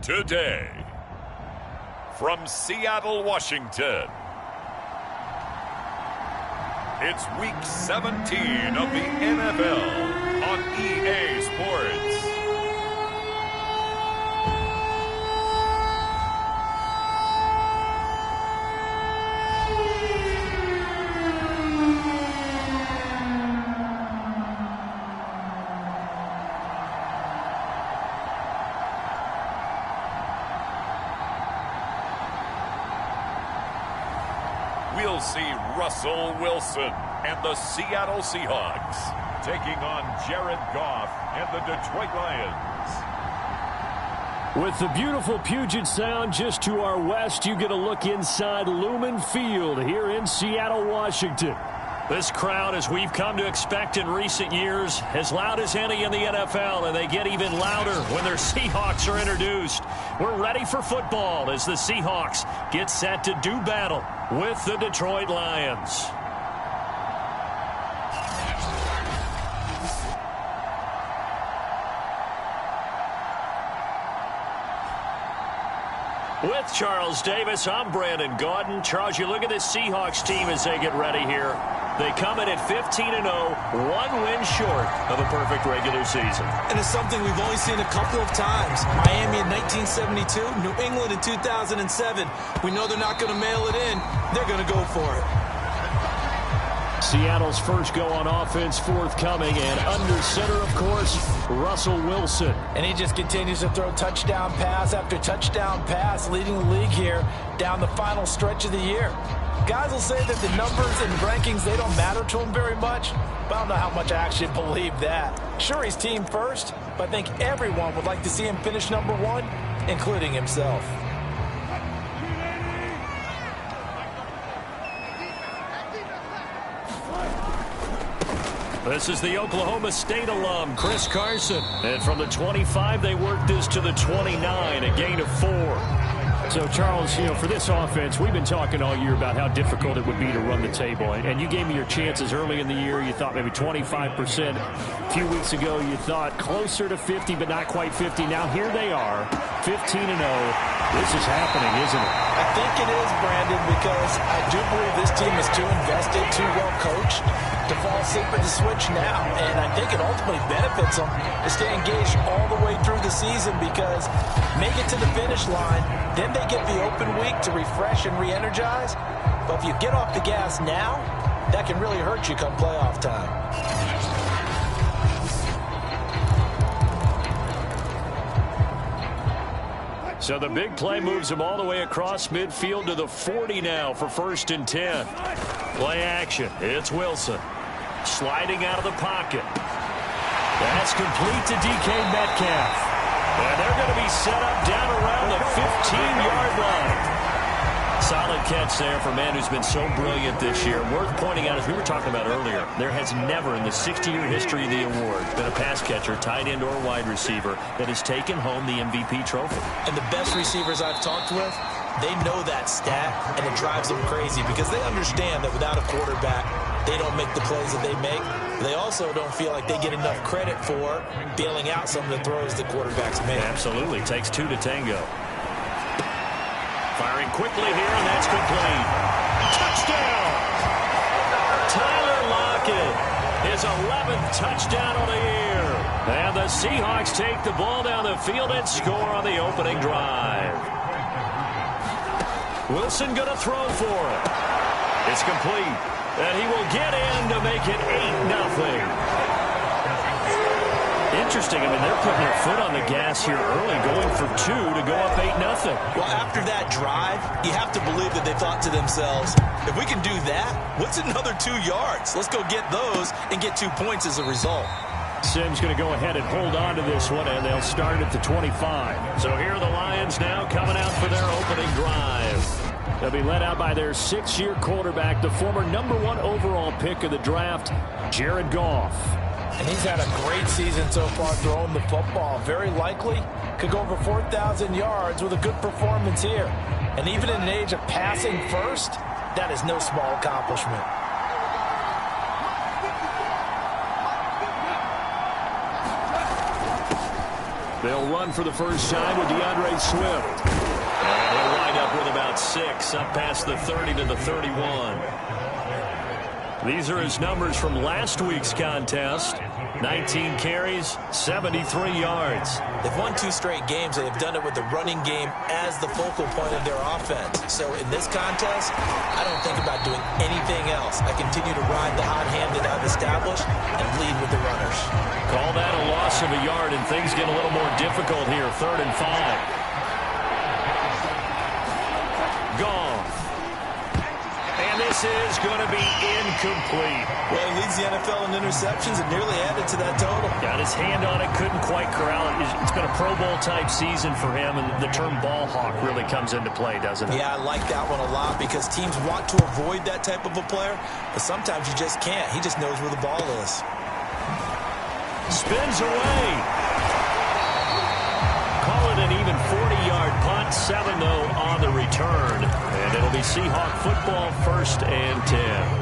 Today, from Seattle, Washington, it's Week 17 of the NFL on EA Sports. We'll see Russell Wilson and the Seattle Seahawks taking on Jared Goff and the Detroit Lions. With the beautiful Puget Sound just to our west, you get a look inside Lumen Field here in Seattle, Washington. This crowd, as we've come to expect in recent years, as loud as any in the NFL, and they get even louder when their Seahawks are introduced. We're ready for football as the Seahawks get set to do battle with the Detroit Lions. With Charles Davis, I'm Brandon Gaudin. Charles, you look at this Seahawks team as they get ready here. They come in at 15-0, one win short of a perfect regular season. And it's something we've only seen a couple of times. Miami in 1972, New England in 2007. We know they're not going to mail it in. They're going to go for it. Seattle's first go on offense forthcoming, and under center, of course, Russell Wilson. And he just continues to throw touchdown pass after touchdown pass, leading the league here down the final stretch of the year. Guys will say that the numbers and rankings, they don't matter to him very much, but I don't know how much I actually believe that. Sure, he's team first, but I think everyone would like to see him finish number one, including himself. This is the Oklahoma State alum, Chris Carson. And from the 25, they worked this to the 29, a gain of 4. So, Charles, you know, for this offense, we've been talking all year about how difficult it would be to run the table. And you gave me your chances early in the year. You thought maybe 25%. A few weeks ago, you thought closer to 50, but not quite 50. Now, here they are, 15-0. This is happening, isn't it? I think it is, Brandon, because I do believe this team is too invested, too well coached to fall asleep at the switch now. And I think it ultimately benefits them to stay engaged all the way through the season, because make it to the finish line, then they get the open week to refresh and re-energize. But if you get off the gas now, that can really hurt you come playoff time. So the big play moves him all the way across midfield to the 40 now for 1st and 10. Play action. It's Wilson. Sliding out of the pocket. That's complete to DK Metcalf. And they're going to be set up down around the 15-yard line. Solid catch there for a man who's been so brilliant this year. Worth pointing out, as we were talking about earlier, there has never in the 60-year history of the award been a pass catcher, tight end, or wide receiver that has taken home the MVP trophy. And the best receivers I've talked with, they know that stat, and it drives them crazy because they understand that without a quarterback, they don't make the plays that they make. They also don't feel like they get enough credit for bailing out some of the throws the quarterbacks make. Absolutely. Takes 2 to tango. Firing quickly here, and that's complete. Touchdown! Tyler Lockett, his 11th touchdown on the year. And the Seahawks take the ball down the field and score on the opening drive. Wilson going to throw for it. It's complete. And he will get in to make it 8-0. Interesting. I mean, they're putting their foot on the gas here early, going for 2 to go up 8-0. Well, after that drive, you have to believe that they thought to themselves, if we can do that, what's another 2 yards? Let's go get those and get 2 points as a result. Simms going to go ahead and hold on to this one, and they'll start at the 25. So here are the Lions now coming out for their opening drive. They'll be led out by their 6-year quarterback, the former #1 overall pick of the draft, Jared Goff. And he's had a great season so far throwing the football. Very likely could go over 4,000 yards with a good performance here. And even in an age of passing first, that is no small accomplishment. They'll run for the first time with DeAndre Swift. And he'll wind up with about 6, up past the 30 to the 31. These are his numbers from last week's contest. 19 carries, 73 yards. They've won 2 straight games. They've done it with the running game as the focal point of their offense. So in this contest, I don't think about doing anything else. I continue to ride the hot hand that I've established and lead with the runners. Call that a loss of a yard, and things get a little more difficult here. 3rd and 5. Gone. And this is going to be incomplete. Well, he leads the NFL in interceptions and nearly added to that total. Got his hand on it, couldn't quite corral it. It's been a Pro Bowl-type season for him, and the term ball hawk really comes into play, doesn't it? Yeah, I like that one a lot because teams want to avoid that type of a player, but sometimes you just can't. He just knows where the ball is. Spins away. Call it an even 40-yard punt, 7 though on the return. And it'll be Seahawk football, 1st and 10.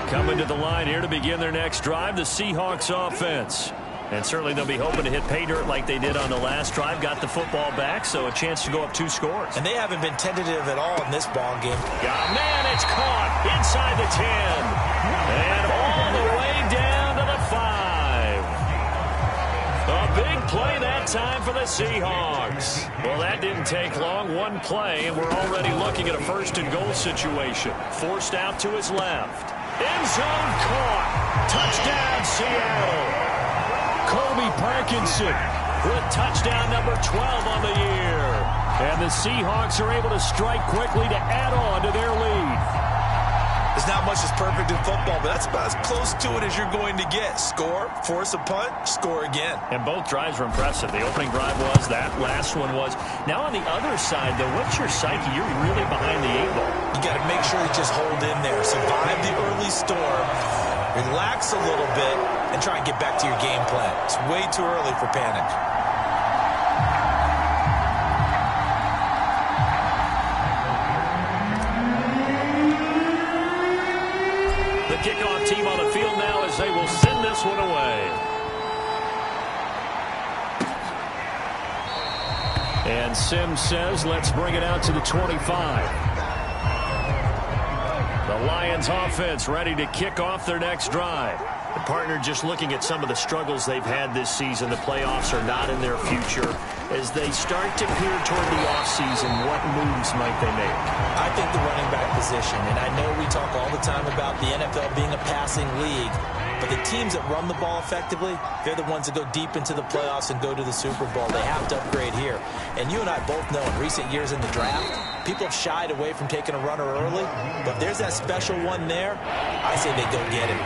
Coming to the line here to begin their next drive, the Seahawks offense. And certainly they'll be hoping to hit pay dirt like they did on the last drive. Got the football back, so a chance to go up 2 scores. And they haven't been tentative at all in this ball game. Man, it's caught inside the 10. And all the way down to the 5. A big play that time for the Seahawks. Well, that didn't take long. 1 play, and we're already looking at a 1st and goal situation. Forced out to his left. End zone caught. Touchdown, Seattle. Kobe Parkinson with touchdown number 12 on the year. And the Seahawks are able to strike quickly to add on to their lead. There's not much that's perfect in football, but that's about as close to it as you're going to get. Score, force a punt, score again. And both drives were impressive. The opening drive was, that last one was. Now on the other side, though, what's your psyche? You're really behind the 8-ball. You got to make sure you just hold in there. Survive the early storm, relax a little bit, and try and get back to your game plan. It's way too early for panic. Kickoff team on the field now as they will send this one away. And Sims says, let's bring it out to the 25. The Lions offense ready to kick off their next drive. The partner just looking at some of the struggles they've had this season. The playoffs are not in their future. As they start to peer toward the offseason, what moves might they make? I think the running back position, and I know we talk all the time about the NFL being a passing league, but the teams that run the ball effectively, they're the ones that go deep into the playoffs and go to the Super Bowl. They have to upgrade here. And you and I both know in recent years in the draft, people have shied away from taking a runner early, but if there's that special one there, I say they go get him.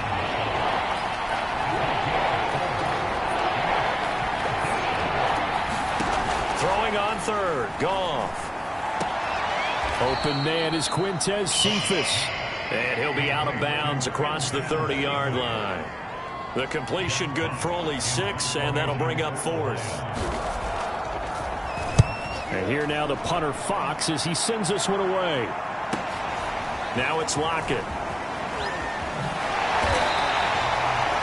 Throwing on 3rd, Goff. Open man is Quintez Cephas. And he'll be out of bounds across the 30-yard line. The completion good for only 6, and that'll bring up 4th. And here now the punter Fox as he sends this one away. Now it's Lockett.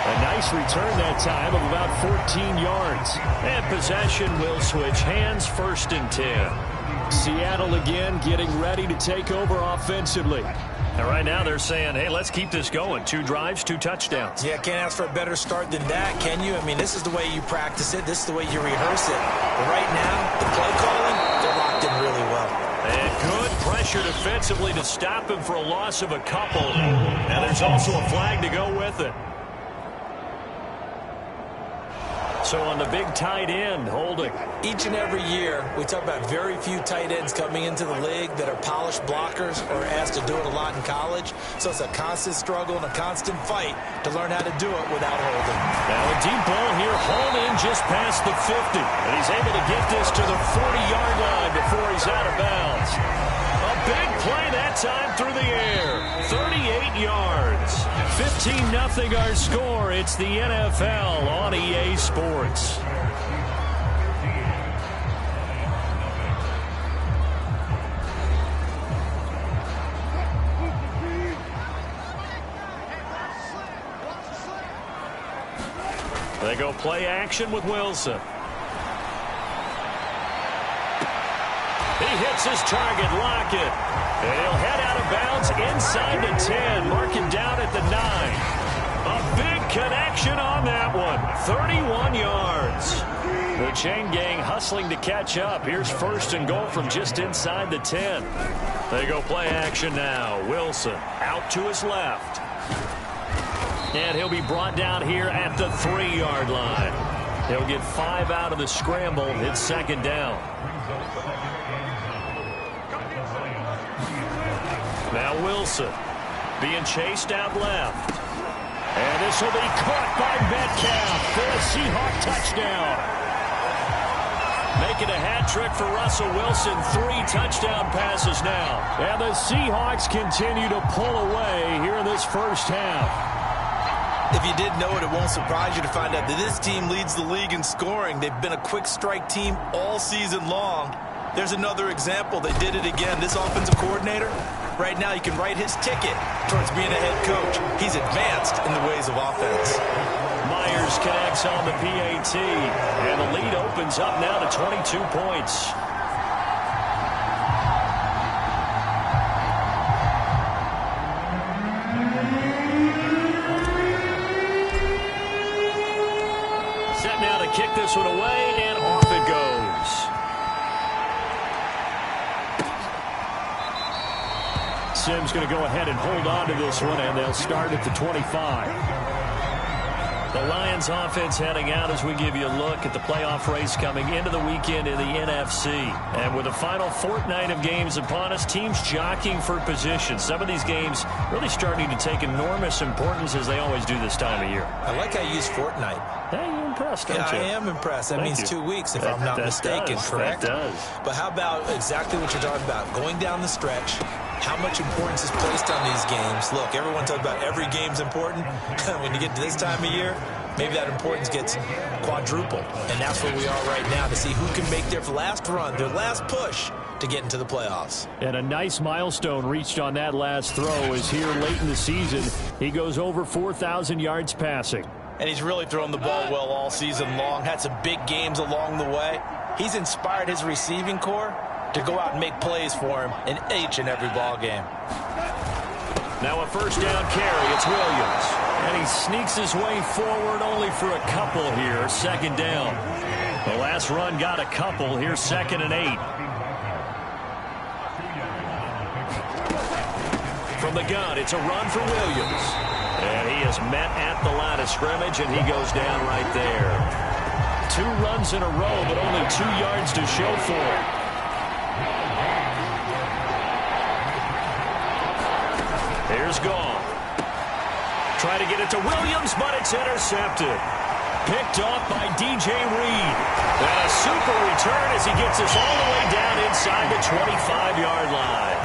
A nice return that time of about 14 yards. And possession will switch hands, 1st and 10. Seattle again getting ready to take over offensively. And right now they're saying, hey, let's keep this going. 2 drives, 2 touchdowns. Yeah, can't ask for a better start than that, can you? I mean, this is the way you practice it. This is the way you rehearse it. But right now, the play calling, they're locked in really well. And good pressure defensively to stop him for a loss of a couple. And there's also a flag to go with it. So on the big tight end, holding. Each and every year, we talk about very few tight ends coming into the league that are polished blockers or asked to do it a lot in college. So it's a constant struggle and a constant fight to learn how to do it without holding. Now a deep ball here, holding just past the 50. And he's able to get this to the 40-yard line before he's out of bounds. A big play that time through the air. 38 yards. 15-0 our score. It's the NFL on EA Sports. They go play action with Wilson. That's his target, Lockett. And he'll head out of bounds inside the 10, marking down at the 9. A big connection on that one. 31 yards. The chain gang hustling to catch up. Here's first and goal from just inside the 10. They go play action now. Wilson out to his left. And he'll be brought down here at the 3-yard line. He'll get 5 out of the scramble. It's second down. Now Wilson being chased out left. And this will be caught by Metcalf for a Seahawk touchdown. Making a hat trick for Russell Wilson. 3 touchdown passes now. And the Seahawks continue to pull away here in this first half. If you didn't know it, it won't surprise you to find out that this team leads the league in scoring. They've been a quick strike team all season long. There's another example. They did it again. This offensive coordinator, right now, you can write his ticket towards being a head coach. He's advanced in the ways of offense. Myers connects on the PAT, and the lead opens up now to 22 points. Set now to kick this one away, and off it goes. Simms going to go ahead and hold on to this one, and they'll start at the 25. The Lions offense heading out as we give you a look at the playoff race coming into the weekend in the NFC. And with the final fortnight of games upon us, teams jockeying for position. Some of these games really starting to take enormous importance as they always do this time of year. I like how you use fortnight. Hey, you're impressed, don't you? I am impressed. That means 2 weeks, if I'm not mistaken, correct? That does. But how about exactly what you're talking about? Going down the stretch, how much importance is placed on these games? Look, everyone talks about every game's important. When you get to this time of year, maybe that importance gets quadrupled. And that's where we are right now to see who can make their last run, their last push to get into the playoffs. And a nice milestone reached on that last throw is here late in the season. He goes over 4,000 yards passing. And he's really thrown the ball well all season long. Had some big games along the way. He's inspired his receiving corps to go out and make plays for him in each and every ball game. Now a first down carry. It's Williams. And he sneaks his way forward only for a couple here. Second down. The last run got a couple. Here's 2nd and 8. From the gun, it's a run for Williams. And he is met at the line of scrimmage, and he goes down right there. 2 runs in a row, but only 2 yards to show for it. Here's Goff. Try to get it to Williams, but it's intercepted. Picked off by DJ Reed. And a super return as he gets us all the way down inside the 25-yard line.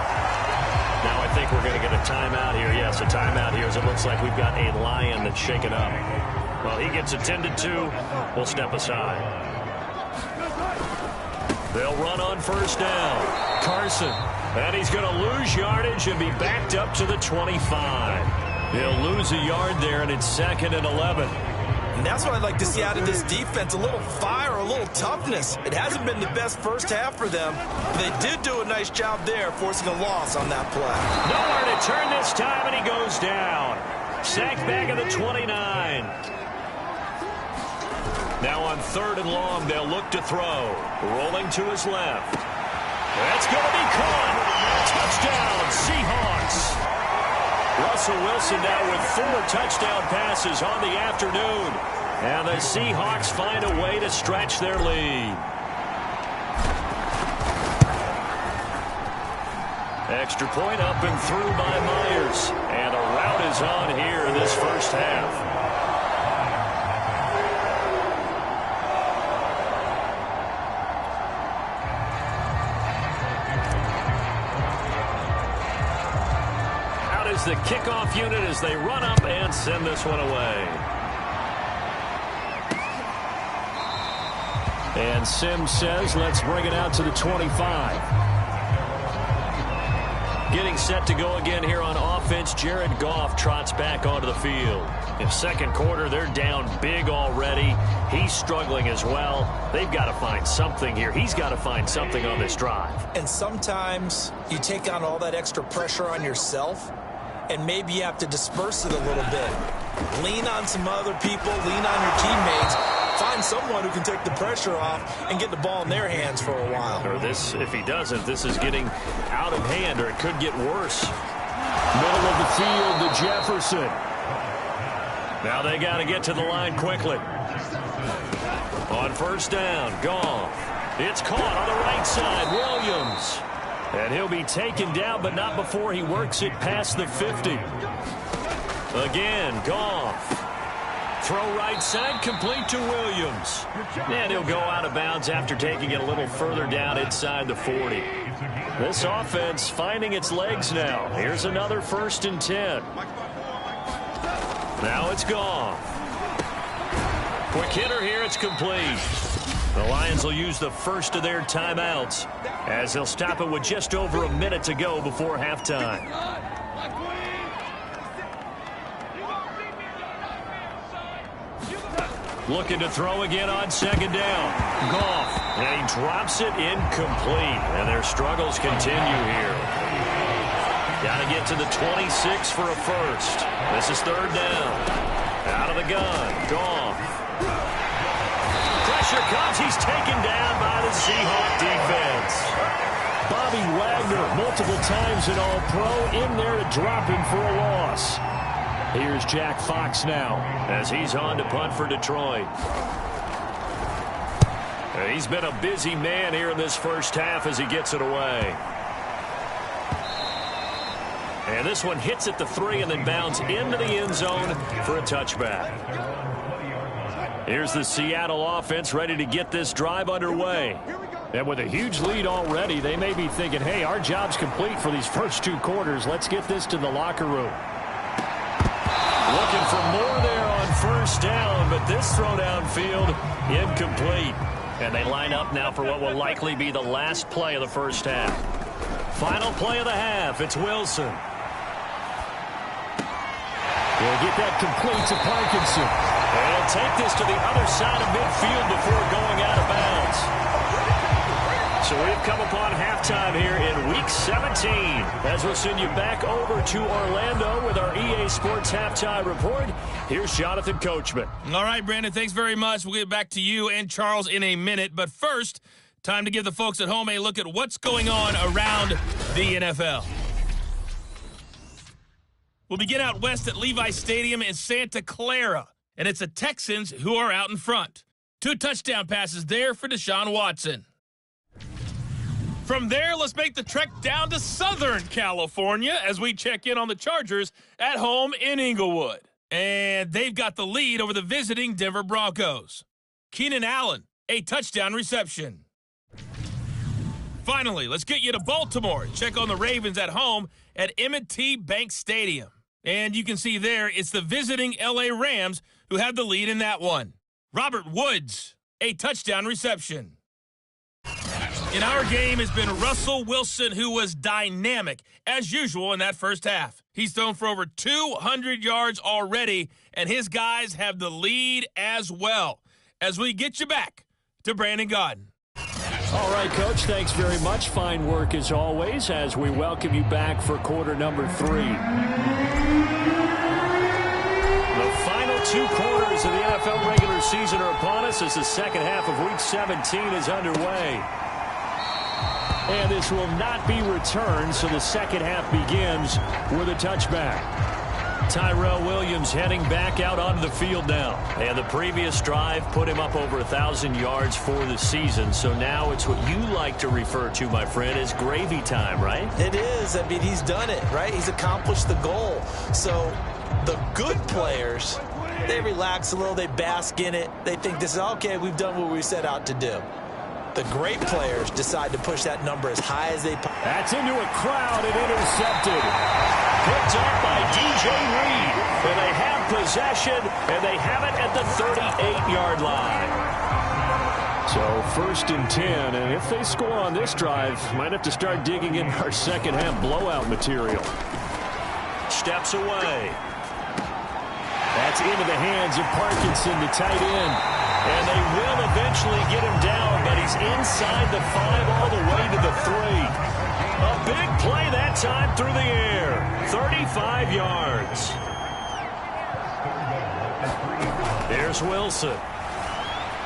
Now I think we're going to get a timeout here. Yes, a timeout here as it looks like we've got a Lion that's shaken up. Well, he gets attended to. We'll step aside. They'll run on first down. Carson. And he's going to lose yardage and be backed up to the 25. He'll lose a yard there, and it's 2nd and 11. And that's what I'd like to see out of this defense, a little fire, a little toughness. It hasn't been the best first half for them. They did do a nice job there, forcing a loss on that play. Nowhere to turn this time, and he goes down. Sacked back at the 29. Now on 3rd and long, they'll look to throw. Rolling to his left. That's going to be caught. Touchdown, Seahawks. Russell Wilson now with 4 touchdown passes on the afternoon. And the Seahawks find a way to stretch their lead. Extra point up and through by Myers. And the route is on here in this first half. The kickoff unit as they run up and send this one away. And Simms says, let's bring it out to the 25. Getting set to go again here on offense, Jared Goff trots back onto the field. In second quarter, they're down big already. He's struggling as well. They've got to find something here. He's got to find something on this drive. And sometimes you take on all that extra pressure on yourself, and maybe you have to disperse it a little bit. Lean on some other people, lean on your teammates. Find someone who can take the pressure off and get the ball in their hands for a while. Or this, if he doesn't, this is getting out of hand, or it could get worse. Middle of the field to Jefferson. Now they got to get to the line quickly. On first down, Goff. It's caught on the right side, Williams. And he'll be taken down, but not before he works it past the 50. Again, Goff. Throw right side, complete to Williams. And he'll go out of bounds after taking it a little further down inside the 40. This offense finding its legs now. Here's another 1st and 10. Now it's Goff. Quick hitter here, it's complete. The Lions will use the first of their timeouts as they'll stop it with just over a minute to go before halftime. Looking to throw again on second down. Goff, and he drops it incomplete. And their struggles continue here. Got to get to the 26 for a first. This is third down. Out of the gun, Goff. Pressure comes. He's taken down by the Seahawks defense. Bobby Wagner, multiple times an All-Pro, in there to drop him for a loss. Here's Jack Fox now as he's on to punt for Detroit. He's been a busy man here in this first half as he gets it away. And this one hits at the 3 and then bounds into the end zone for a touchback. Here's the Seattle offense ready to get this drive underway. And with a huge lead already, they may be thinking, hey, our job's complete for these first 2 quarters. Let's get this to the locker room. Looking for more there on first down, but this throw downfield incomplete. And they line up now for what will likely be the last play of the first half. Final play of the half, it's Wilson. They'll get that complete to Parkinson. And he'll take this to the other side of midfield before going out of bounds. So we've come upon halftime here in Week 17 as we'll send you back over to Orlando with our EA Sports Halftime Report. Here's Jonathan Coachman. All right, Brandon, thanks very much. We'll get back to you and Charles in a minute. But first, time to give the folks at home a look at what's going on around the NFL. We'll begin out west at Levi Stadium in Santa Clara, and it's the Texans who are out in front. 2 touchdown passes there for Deshaun Watson. From there, let's make the trek down to Southern California as we check in on the Chargers at home in Inglewood. And they've got the lead over the visiting Denver Broncos. Keenan Allen, a touchdown reception. Finally, let's get you to Baltimore. Check on the Ravens at home at M&T Bank Stadium. And you can see there, it's the visiting L.A. Rams who have the lead in that one. Robert Woods, a touchdown reception. In our game has been Russell Wilson, who was dynamic, as usual, in that first half. He's thrown for over 200 yards already, and his guys have the lead as well. As we get you back to Brandon Gaudin. All right, Coach, thanks very much. Fine work as always as we welcome you back for quarter number 3. The final 2 quarters of the NFL regular season are upon us as the second half of Week 17 is underway. And this will not be returned, so the second half begins with a touchback. Tyrell Williams heading back out onto the field now. And the previous drive put him up over 1,000 yards for the season. So now it's what you like to refer to, my friend, as gravy time, right? It is. I mean, he's done it, right? He's accomplished the goal. So the good players, they relax a little. They bask in it. They think this is, okay, we've done what we set out to do. The great players decide to push that number as high as they possibly. That's into a crowd and intercepted. Picked up by DJ Reed. And they have possession, and they have it at the 38-yard line. So 1st and 10, and if they score on this drive, might have to start digging in our second half blowout material. Steps away. That's into the hands of Parkinson, the tight end. And they will eventually get him down, but he's inside the 5 all the way to the 3. A big play that time through the air. 35 yards. Here's Wilson.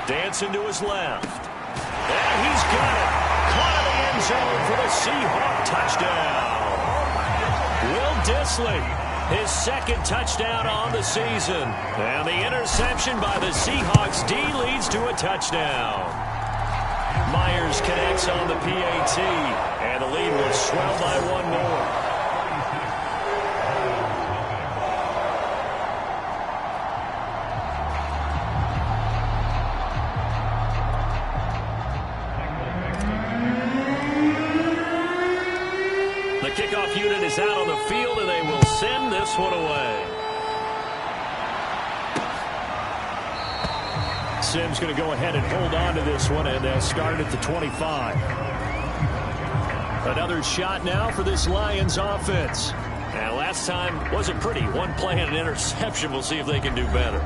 Dancing to his left. And he's got it. Caught in the end zone for the Seahawk touchdown. Will Dissly, his second touchdown on the season. And the interception by the Seahawks D leads to a touchdown. Myers connects on the PAT, and the lead will swell by 1 more. The kickoff unit is out on the field, and they will send this one away. Sims going to go ahead and hold on to this one, and they'll start at the 25. Another shot now for this Lions offense. And last time wasn't pretty. One play and an interception. We'll see if they can do better.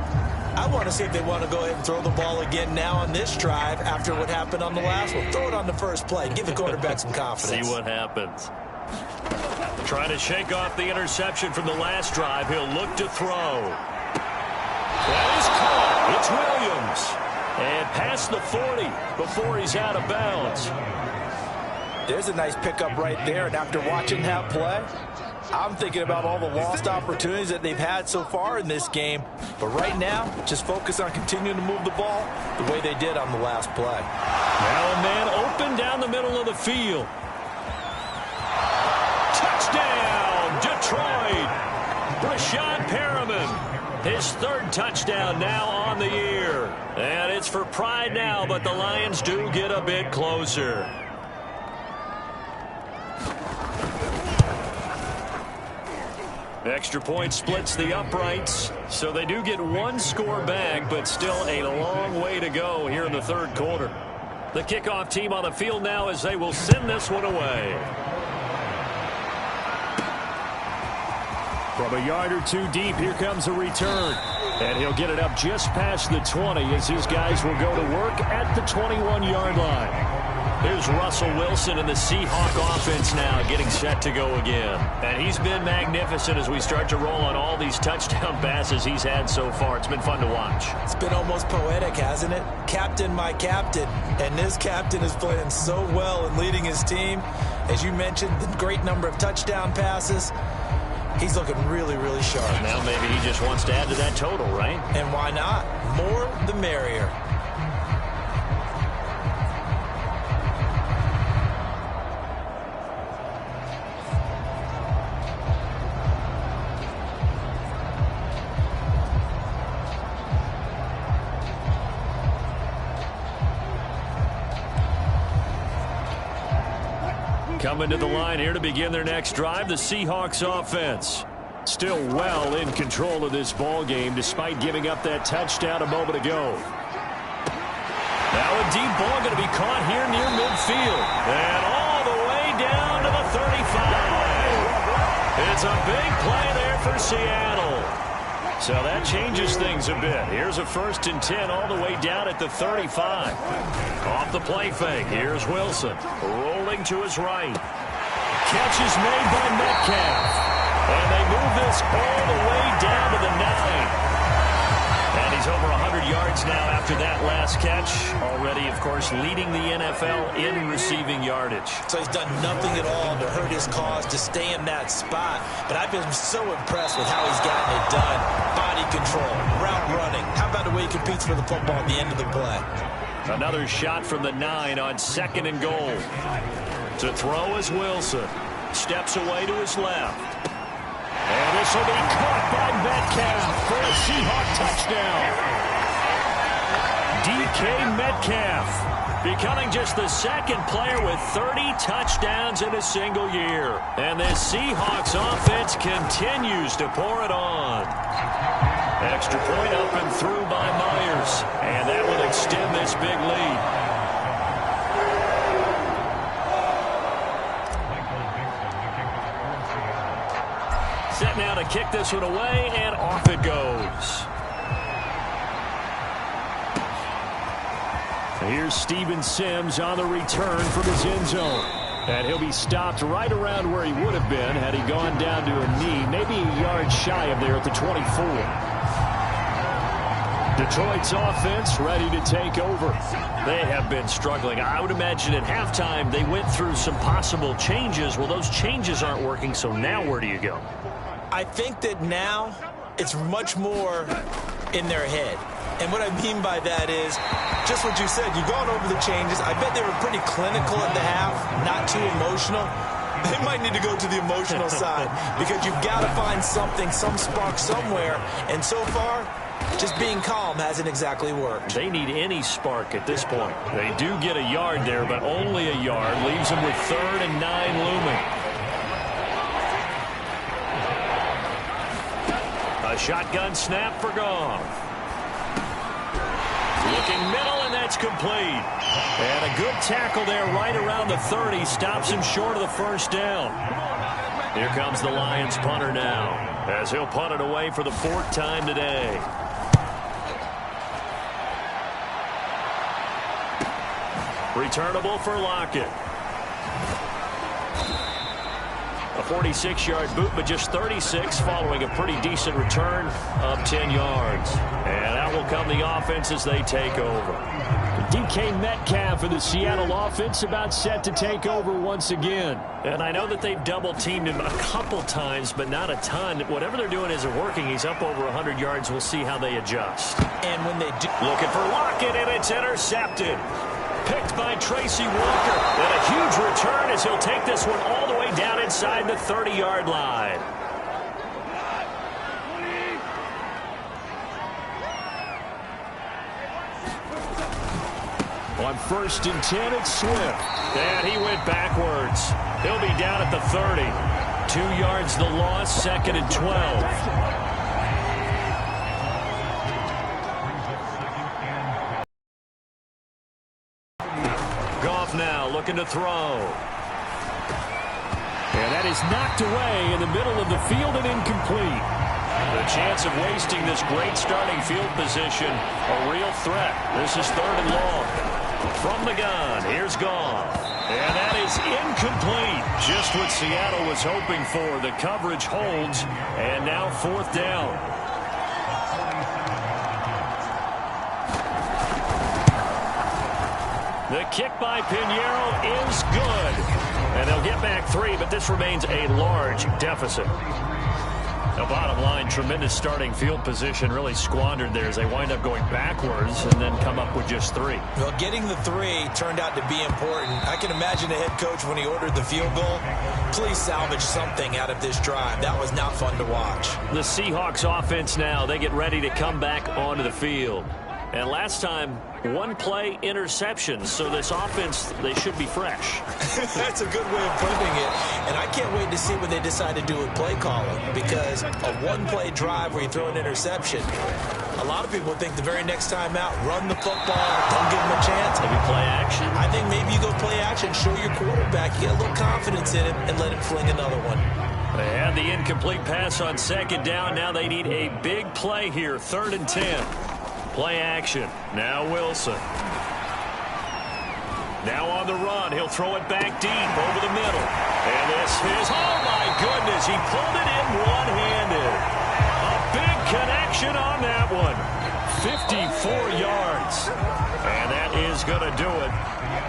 I want to see if they want to go ahead and throw the ball again now on this drive after what happened on the last one. Throw it on the first play. Give the quarterback some confidence. See what happens. Trying to shake off the interception from the last drive. He'll look to throw. That is caught. It's Williams. And past the 40 before he's out of bounds. There's a nice pickup right there. And after watching that play, I'm thinking about all the lost opportunities that they've had so far in this game. But right now, just focus on continuing to move the ball the way they did on the last play. Now a man open down the middle of the field. Touchdown, Detroit. Rashad Perriman, his third touchdown now on the year. And it's for pride now, but the Lions do get a bit closer. Extra point splits the uprights, so they do get one score back, but still a long way to go here in the third quarter. The kickoff team on the field now as they will send this one away. From a yard or two deep, here comes a return. And he'll get it up just past the 20 as his guys will go to work at the 21-yard line. Here's Russell Wilson and the Seahawk offense now getting set to go again. And he's been magnificent as we start to roll on all these touchdown passes he's had so far. It's been fun to watch. It's been almost poetic, hasn't it? Captain, my captain. And this captain is playing so well and leading his team. As you mentioned, the great number of touchdown passes. He's looking really, really sharp. Now maybe he just wants to add to that total, right? And why not? More the merrier. Coming to the line here to begin their next drive, the Seahawks offense. Still well in control of this ball game despite giving up that touchdown a moment ago. Now a deep ball going to be caught here near midfield. And all the way down to the 35. It's a big play there for Seattle. So that changes things a bit. Here's a 1st and 10 all the way down at the 35. Off the play fake. Here's Wilson. Rolling to his right. Catch is made by Metcalf. And they move this all the way down to the 9. And he's over 100 yards now after that last catch. Already, of course, leading the NFL in receiving yardage. So he's done nothing at all to hurt his cause, to stay in that spot. But I've been so impressed with how he's gotten it done. Body control, route running. How about the way he competes for the football at the end of the play? Another shot from the 9 on 2nd and goal. To throw is Wilson. Steps away to his left. And this will be caught by Metcalf for a Seahawk touchdown. DK Metcalf becoming just the second player with 30 touchdowns in a single year. And this Seahawks offense continues to pour it on. Extra point up and through by Myers. And that will extend this big lead. set now to kick this one away, and off it goes. Here's Steven Sims on the return from his end zone. And he'll be stopped right around where he would have been had he gone down to a knee, maybe a yard shy of there at the 24. Detroit's offense ready to take over. They have been struggling. I would imagine at halftime they went through some possible changes. Well, those changes aren't working, so now where do you go? I think that now it's much more in their head. And what I mean by that is just what you said. You've gone over the changes. I bet they were pretty clinical at the half, not too emotional. They might need to go to the emotional side because you've got to find something, some spark somewhere. And so far, just being calm hasn't exactly worked. They need any spark at this point. They do get a yard there, but only a yard. Leaves them with 3rd and 9 looming. A shotgun snap for Goff. Looking middle, and that's complete. And a good tackle there right around the 30. Stops him short of the first down. Here comes the Lions punter now, as he'll punt it away for the 4th time today. Returnable for Lockett. A 46-yard boot, but just 36 following a pretty decent return of 10 yards. And out will come the offense as they take over. DK Metcalf of the Seattle offense about set to take over once again. And I know that they've double-teamed him a couple times, but not a ton. Whatever they're doing isn't working. He's up over 100 yards. We'll see how they adjust. And when they do... Looking for Lockett, and it's intercepted. Picked by Tracy Walker. And a huge return as he'll take this one all the way down inside the 30-yard line. On 1st and 10, it's Swift. And he went backwards. He'll be down at the 30. 2 yards the loss, 2nd and 12. Now looking to throw. And that is knocked away in the middle of the field and incomplete. The chance of wasting this great starting field position, a real threat. This is 3rd and long. From the gun, here's Goff. And that is incomplete. Just what Seattle was hoping for. The coverage holds, and now 4th down. The kick by Pinheiro is good. And they'll get back 3, but this remains a large deficit. The bottom line, tremendous starting field position, really squandered there as they wind up going backwards and then come up with just 3. Well, getting the 3 turned out to be important. I can imagine the head coach when he ordered the field goal. Please salvage something out of this drive. That was not fun to watch. The Seahawks offense now, they get ready to come back onto the field. And last time, 1 play interception, so this offense, they should be fresh. That's a good way of putting it. And I can't wait to see what they decide to do with play calling, because a 1-play drive where you throw an interception, a lot of people think the very next time out, run the football, don't give them a chance. Maybe play action. I think maybe you go play action, show your quarterback, you get a little confidence in him, and let him fling another one. They had the incomplete pass on 2nd down. Now they need a big play here, 3rd and 10. Play action. Now Wilson. Now on the run. He'll throw it back deep over the middle. And this is, oh my goodness, he pulled it in one-handed. A big connection on that one. 54 yards. And that is going to do it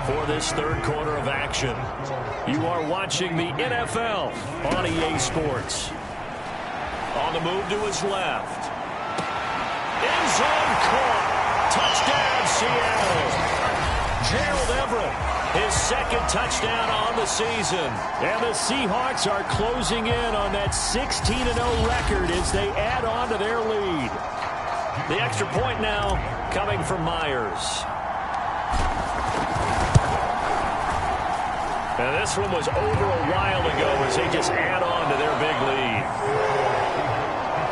for this 3rd quarter of action. You are watching the NFL on EA Sports. On the move to his left. End zone caught. Touchdown, Seattle. Gerald Everett, his 2nd touchdown on the season. And the Seahawks are closing in on that 16-0 record as they add on to their lead. The extra point now coming from Myers. And this one was over a while ago as they just add on to their big lead.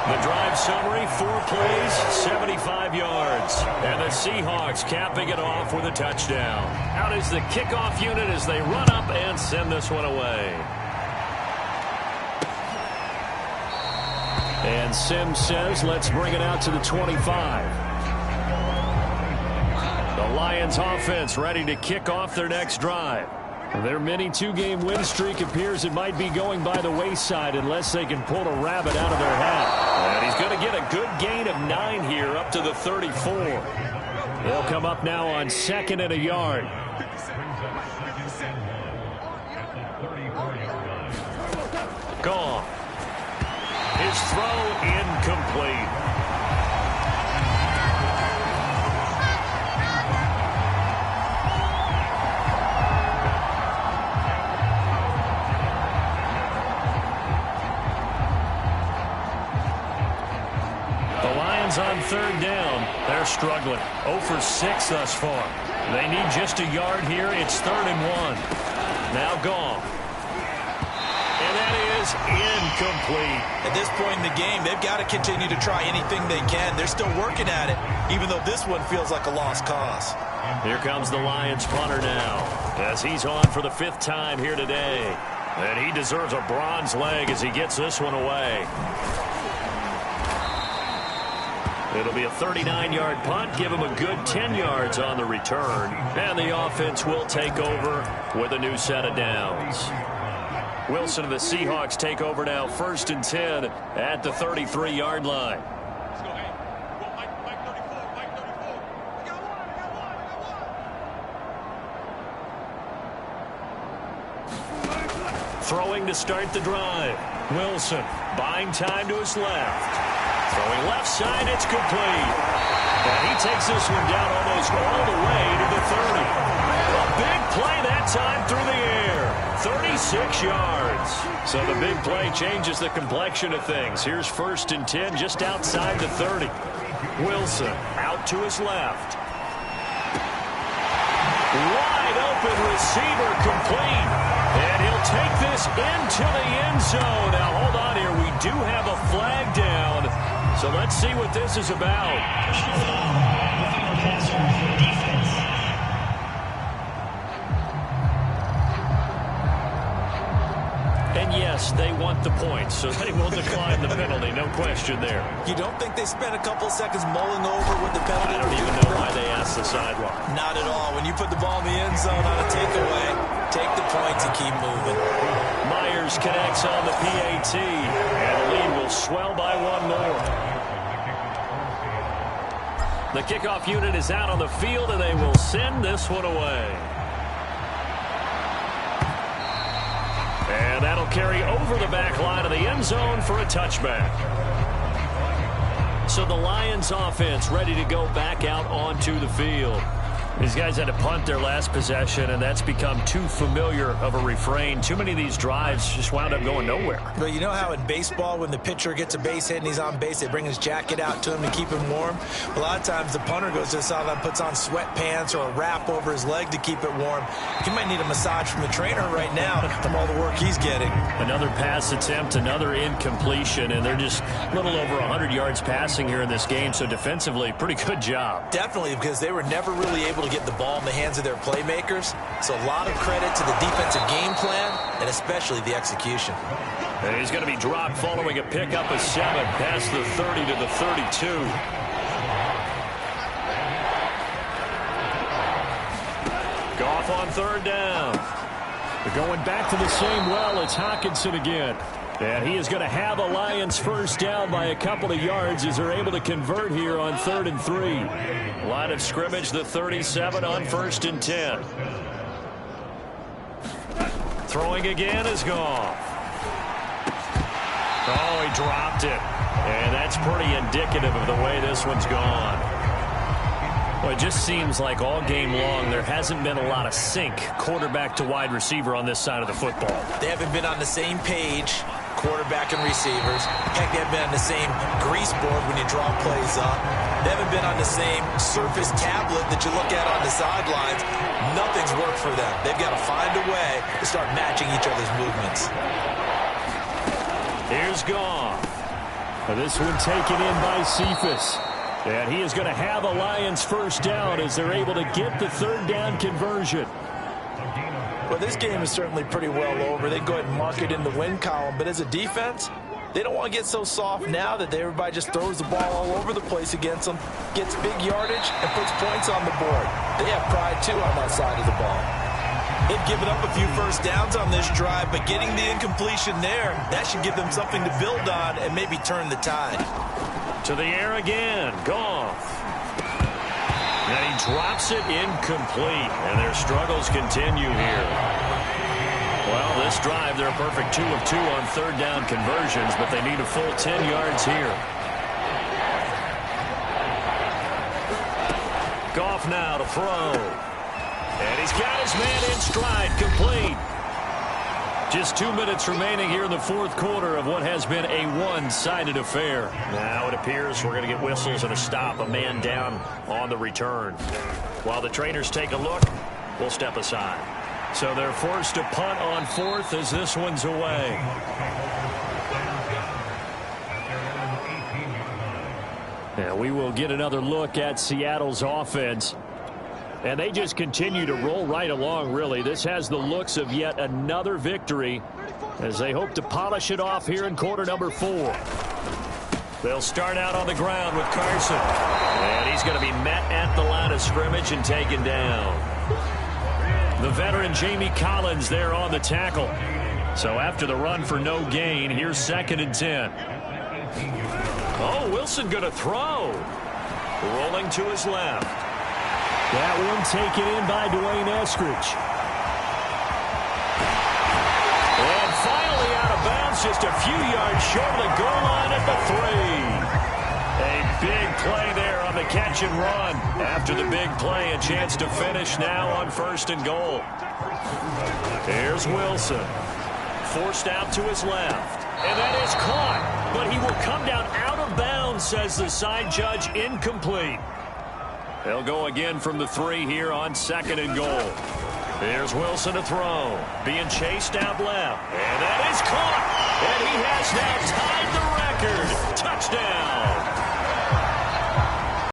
The drive summary, 4 plays, 75 yards. And the Seahawks capping it off with a touchdown. Out is the kickoff unit as they run up and send this one away. And Sims says, let's bring it out to the 25. The Lions offense ready to kick off their next drive. Their mini two-game win streak appears it might be going by the wayside unless they can pull a rabbit out of their hat. And he's going to get a good gain of 9 here up to the 34. They'll come up now on 2nd and a yard. Gone. His throw incomplete. On 3rd down, they're struggling. 0 for 6 thus far. They need just a yard here. It's 3rd and 1. Now gone. And that is incomplete. At this point in the game, they've got to continue to try anything they can. They're still working at it, even though this one feels like a lost cause. Here comes the Lions punter now, as he's on for the 5th time here today. And he deserves a bronze leg as he gets this one away. It'll be a 39-yard punt, give him a good 10 yards on the return. And the offense will take over with a new set of downs. Wilson and the Seahawks take over now, 1st and 10 at the 33-yard line. Throwing to start the drive. Wilson buying time to his left. Throwing left side, it's complete. And he takes this one down almost all the way to the 30. A big play that time through the air. 36 yards. So the big play changes the complexion of things. Here's 1st and 10 just outside the 30. Wilson out to his left. Wide open receiver complete. And he'll take this into the end zone. Now hold on here. We do have a flag down. So let's see what this is about. And yes, they want the points, so they will decline the penalty. No question there. You don't think they spent a couple of seconds mulling over what the penalty? I don't even know why they asked the sideline. Not at all. When you put the ball in the end zone on a takeaway, take the points and keep moving. Myers connects on the PAT, and the lead will swell by 1 more. The kickoff unit is out on the field, and they will send this one away. And that'll carry over the back line of the end zone for a touchback. So the Lions offense ready to go back out onto the field. These guys had to punt their last possession, and that's become too familiar of a refrain. Too many of these drives just wound up going nowhere. Well, you know how in baseball, when the pitcher gets a base hit and he's on base, they bring his jacket out to him to keep him warm? A lot of times the punter goes to the sideline, puts on sweatpants or a wrap over his leg to keep it warm. He might need a massage from the trainer right now from all the work he's getting. Another pass attempt, another incompletion, and they're just a little over 100 yards passing here in this game, so defensively, pretty good job. Definitely, because they were never really able to get the ball in the hands of their playmakers. So a lot of credit to the defensive game plan and especially the execution. And he's going to be dropped following a pickup of 7 past the 30 to the 32. Goff on 3rd down. They're going back to the same well. It's Hockenson again. And he is going to have a Lions first down by a couple of yards as they're able to convert here on 3rd and 3. Line of scrimmage, the 37 on 1st and 10. Throwing again is Goff. Oh, he dropped it. And that's pretty indicative of the way this one's gone. Well, it just seems like all game long there hasn't been a lot of sync quarterback to wide receiver on this side of the football. They haven't been on the same page, quarterback and receivers. Heck, they haven't been on the same grease board when you draw plays up. They haven't been on the same surface tablet that you look at on the sidelines. Nothing's worked for them. They've got to find a way to start matching each other's movements. Here's Goff. This one taken in by Cephas. And he is going to have a Lions first down as they're able to get the 3rd down conversion. Well, this game is certainly pretty well over. They go ahead and mark it in the win column. But as a defense, They don't want to get so soft now that everybody just throws the ball all over the place against them, gets big yardage, and puts points on the board. They have pride, too, on that side of the ball. They've given up a few first downs on this drive, but getting the incompletion there, that should give them something to build on and maybe turn the tide. To the air again, Goff. And he drops it incomplete, and their struggles continue here. Well, this drive, they're a perfect 2 of 2 on third down conversions, but they need a full 10 yards here. Goff now to throw. And he's got his man in stride, complete. Just 2 minutes remaining here in the fourth quarter of what has been a one-sided affair. Now it appears we're going to get whistles and a stop, a man down on the return. While the trainers take a look, we'll step aside. So they're forced to punt on fourth as this one's away. And we will get another look at Seattle's offense. And they just continue to roll right along, really. This has the looks of yet another victory as they hope to polish it off here in quarter number 4. They'll start out on the ground with Carson. And he's going to be met at the line of scrimmage and taken down. The veteran Jamie Collins there on the tackle. So after the run for no gain, here's 2nd and 10. Oh, Wilson going to throw. Rolling to his left. That one taken in by Dwayne Eskridge. And finally out of bounds, just a few yards short of the goal line at the 3. A big play there on the catch and run. After the big play, a chance to finish now on 1st and goal. Here's Wilson. Forced out to his left. And that is caught. But he will come down out of bounds, says the side judge, incomplete. They'll go again from the 3 here on 2nd and goal. Here's Wilson to throw. Being chased out left. And that is caught. And he has now tied the record. Touchdown.